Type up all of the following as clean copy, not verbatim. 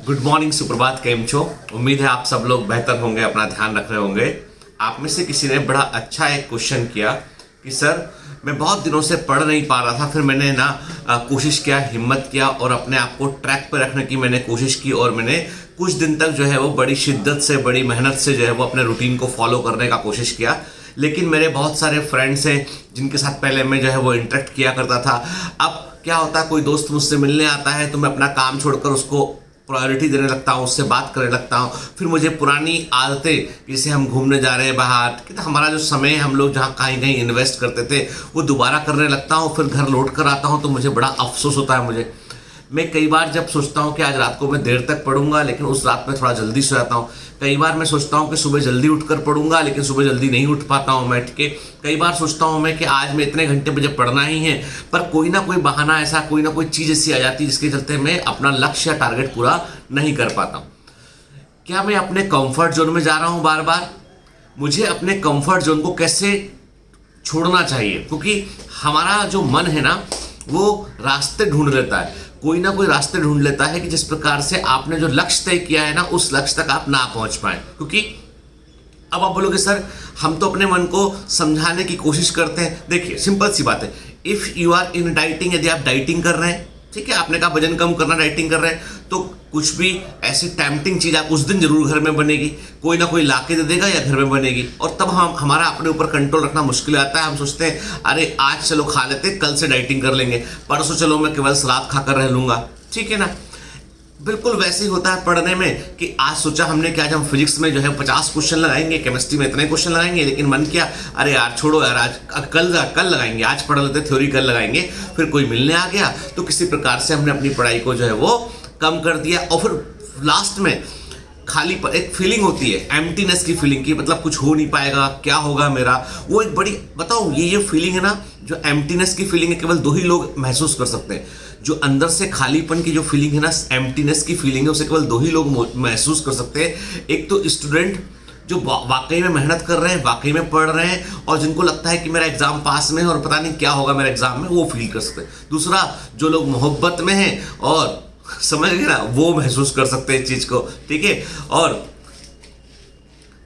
Good morning, सुप्रभात, केम छो। उम्मीद है आप सब लोग बेहतर होंगे, अपना ध्यान रख रहे होंगे। आप में से किसी ने बड़ा अच्छा एक क्वेश्चन किया कि सर मैं बहुत दिनों से पढ़ नहीं पा रहा था, फिर मैंने कोशिश किया, हिम्मत किया और अपने आप को ट्रैक पर रखने की मैंने कोशिश की और मैंने कुछ दिन तक जो है वो बड़ी शिद्दत से, बड़ी मेहनत से जो है वो अपने रूटीन को फॉलो करने का कोशिश किया। लेकिन मेरे बहुत सारे फ्रेंड्स हैं जिनके साथ पहले मैं जो है वो इंटरेक्ट किया करता था। अब क्या होता है, कोई दोस्त मुझसे मिलने आता है तो मैं अपना काम छोड़कर उसको प्रायोरिटी देने लगता हूँ, उससे बात करने लगता हूँ। फिर मुझे पुरानी आदतें, जैसे हम घूमने जा रहे हैं बाहर, कि हमारा जो समय हम लोग जहाँ कहीं कहीं इन्वेस्ट करते थे वो दोबारा करने लगता हूँ। फिर घर लौट कर आता हूँ तो मुझे बड़ा अफसोस होता है। मुझे मैं कई बार जब सोचता हूँ कि आज रात को मैं देर तक पढ़ूंगा, लेकिन उस रात में थोड़ा जल्दी सो जाता हूँ। कई बार मैं सोचता हूँ कि सुबह जल्दी उठकर पढ़ूंगा, लेकिन सुबह जल्दी नहीं उठ पाता हूँ मैं, ठीक है। कई बार सोचता हूँ मैं कि आज मैं इतने घंटे मुझे पढ़ना ही है, पर कोई ना कोई बहाना ऐसा, कोई ना कोई चीज़ ऐसी आ जाती है जिसके चलते मैं अपना लक्ष्य या टारगेट पूरा नहीं कर पाता हूँ। क्या मैं अपने कंफर्ट जोन में जा रहा हूँ बार बार? मुझे अपने कंफर्ट जोन को कैसे छोड़ना चाहिए? क्योंकि हमारा जो मन है ना, वो रास्ते ढूंढ लेता है, कोई ना कोई रास्ते ढूंढ लेता है कि जिस प्रकार से आपने जो लक्ष्य तय किया है ना, उस लक्ष्य तक आप ना पहुंच पाए। क्योंकि अब आप बोलोगे सर हम तो अपने मन को समझाने की कोशिश करते हैं। देखिए सिंपल सी बात है, if you are in dieting, यदि आप डाइटिंग कर रहे हैं, ठीक है, आपने कहा वजन कम करना, डाइटिंग कर रहे हैं, तो कुछ भी ऐसी टेम्पटिंग चीज़ आप उस दिन जरूर घर में बनेगी, कोई ना कोई लाके दे देगा या घर में बनेगी, और तब हमारा अपने ऊपर कंट्रोल रखना मुश्किल आता है। हम सोचते हैं अरे आज चलो खा लेते, कल से डाइटिंग कर लेंगे, परसों चलो मैं केवल सलाद खाकर रह लूँगा, ठीक है ना। बिल्कुल वैसे ही होता है पढ़ने में कि आज सोचा हमने कि आज हम फिजिक्स में जो है 50 क्वेश्चन लगाएंगे, केमिस्ट्री में इतने क्वेश्चन लगाएंगे, लेकिन मन किया अरे यार छोड़ो यार, आज कल लगाएंगे, आज पढ़ लेते, थ्योरी कल लगाएंगे। फिर कोई मिलने आ गया तो किसी प्रकार से हमने अपनी पढ़ाई को जो है वो कम कर दिया, और फिर लास्ट में खाली पर एक फीलिंग होती है, एम्प्टीनेस की फीलिंग की, मतलब कुछ हो नहीं पाएगा, क्या होगा मेरा। वो एक बड़ी, बताऊं, ये फीलिंग है ना, जो एम्प्टीनेस की फीलिंग है, केवल दो ही लोग महसूस कर सकते हैं। जो अंदर से खालीपन की जो फीलिंग है ना, एम्प्टीनेस की फीलिंग है, उसे केवल दो ही लोग महसूस कर सकते हैं। एक तो स्टूडेंट जो वाकई में मेहनत कर रहे हैं, वाकई में पढ़ रहे हैं, और जिनको लगता है कि मेरा एग्जाम पास में है और पता नहीं क्या होगा मेरे एग्जाम में, वो फील कर सकते हैं। दूसरा, जो लोग मोहब्बत में हैं और समझ गए ना, वो महसूस कर सकते हैं इस चीज को, ठीक है। और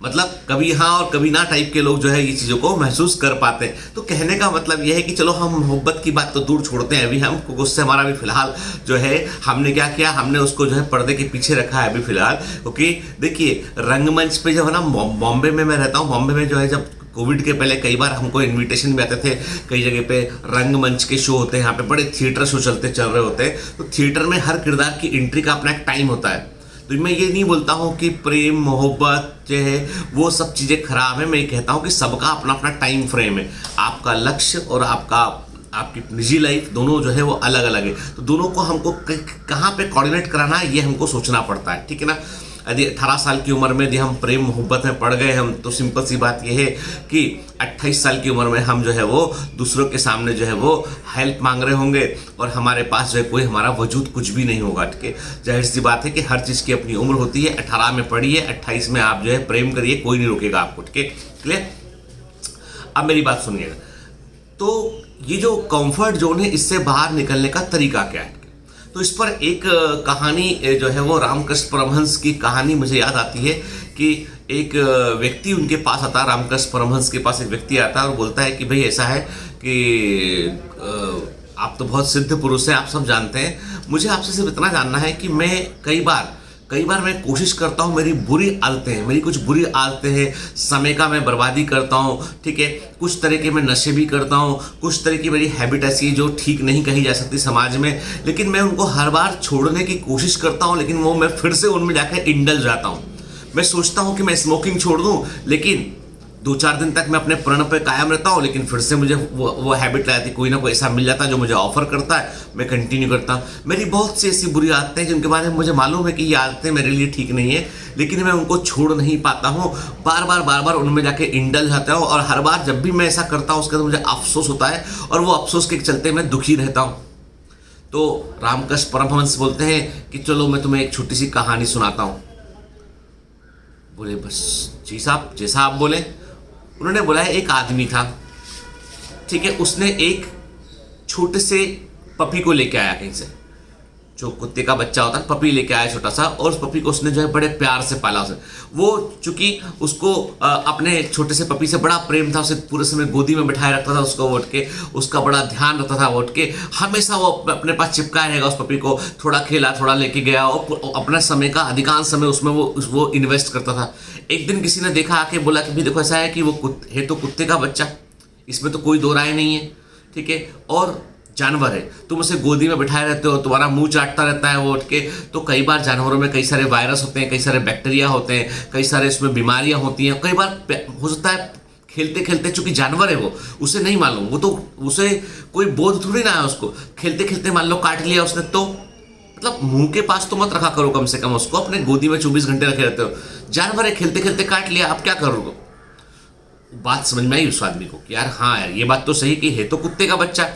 मतलब कभी हाँ और कभी ना टाइप के लोग जो है ये चीज़ों को महसूस कर पाते हैं। तो कहने का मतलब यह है कि चलो हम मोहब्बत की बात तो दूर छोड़ते हैं, अभी हम उससे हमारा भी फिलहाल जो है हमने क्या किया, हमने उसको जो है पर्दे के पीछे रखा है अभी फिलहाल। क्योंकि देखिए रंगमंच पे जो है ना, बॉम्बे में मैं रहता हूँ, बॉम्बे में जो है जब कोविड के पहले कई बार हमको इनविटेशन भी आते थे, कई जगह पे रंगमंच के शो होते हैं, यहाँ पे बड़े थिएटर शो चल रहे होते हैं। तो थिएटर में हर किरदार की एंट्री का अपना एक टाइम होता है। तो मैं ये नहीं बोलता हूँ कि प्रेम मोहब्बत जो है वो सब चीज़ें खराब है, मैं ये कहता हूँ कि सबका अपना अपना टाइम फ्रेम है। आपका लक्ष्य और आपकी निजी लाइफ दोनों जो है वो अलग अलग है। तो दोनों को हमको कहाँ पे कोऑर्डिनेट कराना है, ये हमको सोचना पड़ता है, ठीक है ना। यदि 18 साल की उम्र में यदि हम प्रेम मोहब्बत में पड़ गए हम, तो सिंपल सी बात यह है कि 28 साल की उम्र में हम जो है वो दूसरों के सामने जो है वो हेल्प मांग रहे होंगे, और हमारे पास जो है कोई हमारा वजूद कुछ भी नहीं होगा, ठीक है। जाहिर सी बात है कि हर चीज़ की अपनी उम्र होती है। 18 में पढ़िए, 28 में आप जो है प्रेम करिए, कोई नहीं रोकेगा आपको, ठीक है, क्लियर। अब मेरी बात सुनिएगा, तो ये जो कंफर्ट जोन है, इससे बाहर निकलने का तरीका क्या है? तो इस पर एक कहानी जो है वो रामकृष्ण परमहंस की कहानी मुझे याद आती है कि एक व्यक्ति उनके पास आता है, रामकृष्ण परमहंस के पास एक व्यक्ति आता है और बोलता है कि भाई ऐसा है कि आप तो बहुत सिद्ध पुरुष हैं, आप सब जानते हैं, मुझे आपसे सिर्फ इतना जानना है कि मैं कई बार मैं कोशिश करता हूँ, मेरी बुरी आदतें हैं, मेरी कुछ बुरी आदतें हैं, समय का मैं बर्बादी करता हूँ, ठीक है, कुछ तरह के मैं नशे भी करता हूँ, कुछ तरह की मेरी हैबिट ऐसी है जो ठीक नहीं कही जा सकती समाज में, लेकिन मैं उनको हर बार छोड़ने की कोशिश करता हूँ, लेकिन वो मैं फिर से उनमें जाकर इंडल्ज जाता हूँ। मैं सोचता हूँ कि मैं स्मोकिंग छोड़ दूँ, लेकिन 2-4 दिन तक मैं अपने प्रण पे कायम रहता हूँ, लेकिन फिर से मुझे वो हैबिट रहती, कोई ना कोई ऐसा मिल जाता है जो मुझे ऑफर करता है, मैं कंटिन्यू करता हूँ। मेरी बहुत सी ऐसी बुरी आदतें हैं जिनके बारे में मुझे मालूम है कि ये आदतें मेरे लिए ठीक नहीं है, लेकिन मैं उनको छोड़ नहीं पाता हूँ। बार बार उनमें जाके इंडल्ज जाता हूँ, और हर बार जब भी मैं ऐसा करता हूँ उसके बाद मुझे अफसोस होता है, और वो अफसोस के चलते मैं दुखी रहता हूँ। तो रामकृष्ण परमहंस बोलते हैं कि चलो मैं तुम्हें एक छोटी सी कहानी सुनाता हूँ। बोले बस जी साहब, जैसा आप बोले। उन्होंने बोला है एक आदमी था, ठीक है, उसने एक छोटे से पपी को लेके आया कहीं से, जो कुत्ते का बच्चा होता है, पपी लेके आया छोटा सा, और उस पपी को उसने जो है बड़े प्यार से पाला उसे। वो चूंकि उसको अपने छोटे से पपी से बड़ा प्रेम था, उसे पूरे समय गोदी में बिठाए रखता था, उसको उठ के उसका बड़ा ध्यान रखता था, उठ के हमेशा वो अपने पास चिपकाए रहेगा उस पपी को। थोड़ा खेला, थोड़ा लेके गया, और अपना समय का अधिकांश समय उसमें वो इन्वेस्ट करता था। एक दिन किसी ने देखा, आके बोला कि भाई देखो ऐसा है कि वो है तो कुत्ते का बच्चा, इसमें तो कोई दो राय नहीं है, ठीक है, और जानवर है, तुम उसे गोदी में बिठाए रहते हो, तुम्हारा मुंह चाटता रहता है वो उठ के, तो कई बार जानवरों में कई सारे वायरस होते हैं, कई सारे बैक्टीरिया होते हैं, कई सारे उसमें बीमारियां होती हैं। कई बार हो सकता है खेलते खेलते, चूंकि जानवर है वो, उसे नहीं मालूम, वो तो उसे कोई बोध थोड़ी ना है उसको, खेलते खेलते मान लो काट लिया उसने, तो मतलब मुंह के पास तो मत रखा करो कम से कम उसको, अपने गोदी में 24 घंटे रखे रहते हो। जानवर है, खेलते खेलते काट लिया, आप क्या करोगे? बात समझ में आई उस आदमी को कि यार हाँ यार, ये बात तो सही कि है तो कुत्ते का बच्चा।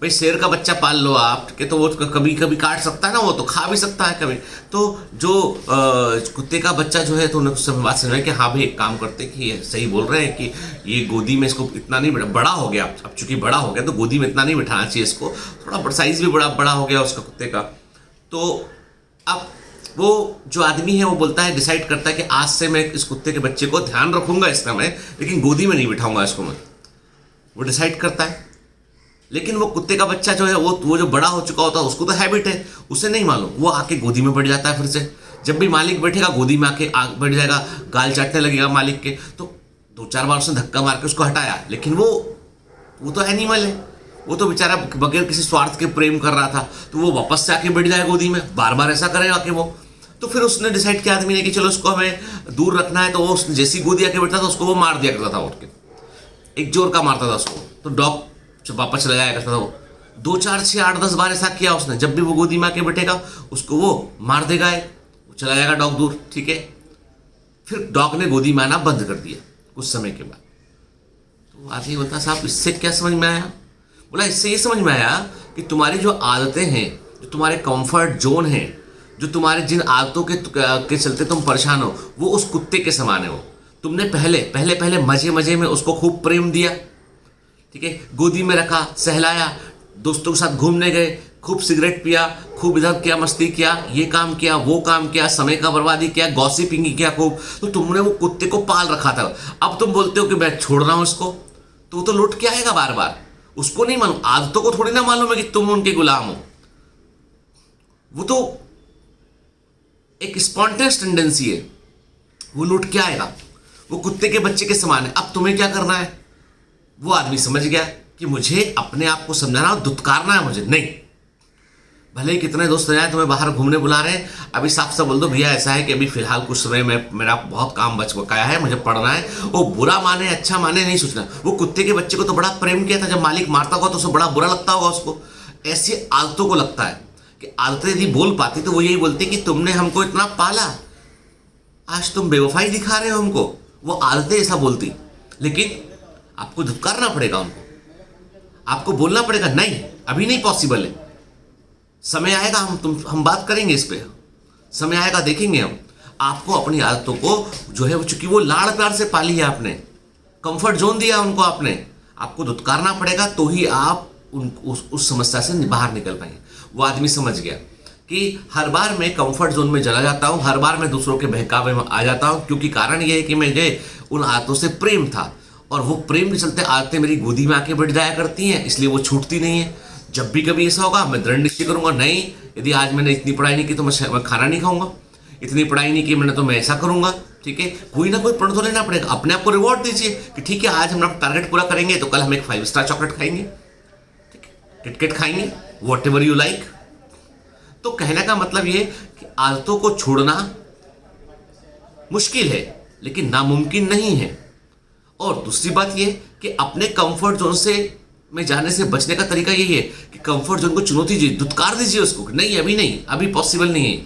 भाई शेर का बच्चा पाल लो आप के, तो वो कभी कभी काट सकता है ना, वो तो खा भी सकता है कभी। तो जो कुत्ते का बच्चा जो है, तो उन्हें उस समय बात समझ में कि हाँ भाई एक काम करते कि ये सही बोल रहे हैं कि ये गोदी में इसको इतना नहीं, बड़ा हो गया अब चूंकि बड़ा हो गया तो गोदी में इतना नहीं बिठाना चाहिए इसको, थोड़ा साइज भी बड़ा हो गया उसका कुत्ते का। तो अब वो जो आदमी है वो बोलता है, डिसाइड करता है कि आज से मैं इस कुत्ते के बच्चे को ध्यान रखूंगा इस समय, लेकिन गोदी में नहीं बिठाऊंगा इसको मैं। वो डिसाइड करता है, लेकिन वो कुत्ते का बच्चा जो है वो जो बड़ा हो चुका होता है उसको तो हैबिट है, उसे नहीं मालूम, वो आके गोदी में बैठ जाता है। फिर से जब भी मालिक बैठेगा गोदी में आके बैठ जाएगा, गाल चाटने लगेगा मालिक के। तो 2-4 बार उसने धक्का मार के उसको हटाया, लेकिन वो तो एनिमल है, वो तो बेचारा बगैर किसी स्वार्थ के प्रेम कर रहा था, तो वो वापस से आके बैठ जाए गोदी में, बार बार ऐसा करेगा कि वो। तो फिर उसने डिसाइड किया आदमी ने कि चलो उसको हमें दूर रखना है, तो वो जैसी गोदी आके बैठता था उसको वो मार दिया करता था उठ के, एक जोर का मारता था उसको, तो डॉग वापस चला जाया करता था वो। 2-4 6 8 10 बार ऐसा किया उसने, जब भी वो गोदी में आके बैठेगा उसको वो मार देगा, वो चला जाएगा डॉग दूर, ठीक है। फिर डॉग ने गोदी में आना बंद कर दिया कुछ समय के बाद। तो आदमी बोलता साहब इससे क्या समझ में आया? बोला इससे ये समझ में आया कि तुम्हारी जो आदतें हैं, जो तुम्हारे कंफर्ट जोन हैं, जो तुम्हारे जिन आदतों के चलते तुम परेशान हो, वो उस कुत्ते के समान है। वो तुमने पहले मजे में उसको खूब प्रेम दिया, ठीक है, गोदी में रखा, सहलाया, दोस्तों के साथ घूमने गए, खूब सिगरेट पिया, खूब इधर किया, मस्ती किया, ये काम किया, वो काम किया, समय का बर्बादी किया, गॉसिपिंग किया खूब। तो तुमने वो कुत्ते को पाल रखा था। अब तुम बोलते हो कि मैं छोड़ रहा हूं इसको, तो वो तो लौट के आएगा बार बार। उसको नहीं मालूम, आदतों को थोड़ी ना मालूम है कि तुम उनके गुलाम हो। वो तो एक स्पॉन्टेनियस टेंडेंसी है, वो लौट के आएगा, वो कुत्ते के बच्चे के समान है। अब तुम्हें क्या करना है? वो आदमी समझ गया कि मुझे अपने आप को समझाना और दुत्कारना है मुझे। नहीं, भले ही कितने दोस्त आए तुम्हें बाहर घूमने बुला रहे हैं, अभी साफ साफ बोल दो भैया ऐसा है कि अभी फिलहाल कुछ समय में मेरा बहुत काम बच बकाया है, मुझे पढ़ना है। वो बुरा माने अच्छा माने नहीं सोचना। वो कुत्ते के बच्चे को तो बड़ा प्रेम किया था, जब मालिक मारता होगा तो उसे बड़ा बुरा लगता होगा उसको। ऐसी आदतों को लगता है कि आदतें यदि बोल पाती तो वो यही बोलती कि तुमने हमको इतना पाला, आज तुम बेवफाई दिखा रहे हो हमको। वो आदतें ऐसा बोलती, लेकिन आपको धुतकारना पड़ेगा उनको, आपको बोलना पड़ेगा नहीं अभी नहीं पॉसिबल है, समय आएगा, हम बात करेंगे इस पे, समय आएगा देखेंगे हम। आपको अपनी आदतों को जो है, चूंकि वो लाड़ प्यार से पाली है आपने, कंफर्ट जोन दिया उनको आपने, आपको धुतकारना पड़ेगा, तो ही आप उस समस्या से बाहर निकल पाएंगे। वो आदमी समझ गया कि हर बार मैं कंफर्ट जोन में चला जाता हूँ, हर बार मैं दूसरों के बहकावे में आ जाता हूँ, क्योंकि कारण ये है कि मुझे उन आदतों से प्रेम था, और वो प्रेम के चलते आदतें मेरी गोदी में आके बैठ जाया करती हैं, इसलिए वो छूटती नहीं है। जब भी कभी ऐसा होगा मैं दृढ़ निश्चय करूंगा, नहीं यदि आज मैंने इतनी पढ़ाई नहीं की तो मैं खाना नहीं खाऊंगा, इतनी पढ़ाई नहीं की मैंने तो मैं ऐसा करूंगा, ठीक है। कोई ना कोई प्रण तो लेना पड़ेगा, अपने आप को रिवॉर्ड दीजिए कि ठीक है आज हम अपना टारगेट पूरा करेंगे तो कल हम एक 5 स्टार चॉकलेट खाएंगे, ठीक है, किटकैट खाएंगे, वॉट एवर यू लाइक। तो कहने का मतलब ये कि आदतों को छोड़ना मुश्किल है लेकिन नामुमकिन नहीं है। और दूसरी बात ये कि अपने कंफर्ट जोन से में जाने से बचने का तरीका यही है कि कंफर्ट जोन को चुनौती दीजिए, दुत्कार दीजिए उसको, नहीं अभी नहीं, अभी पॉसिबल नहीं है।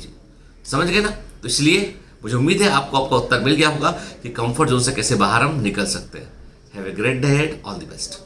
समझ गए ना? तो इसलिए मुझे उम्मीद है आपको आपका उत्तर मिल गया होगा कि कंफर्ट जोन से कैसे बाहर हम निकल सकते हैं। Have a great day ahead, all the best.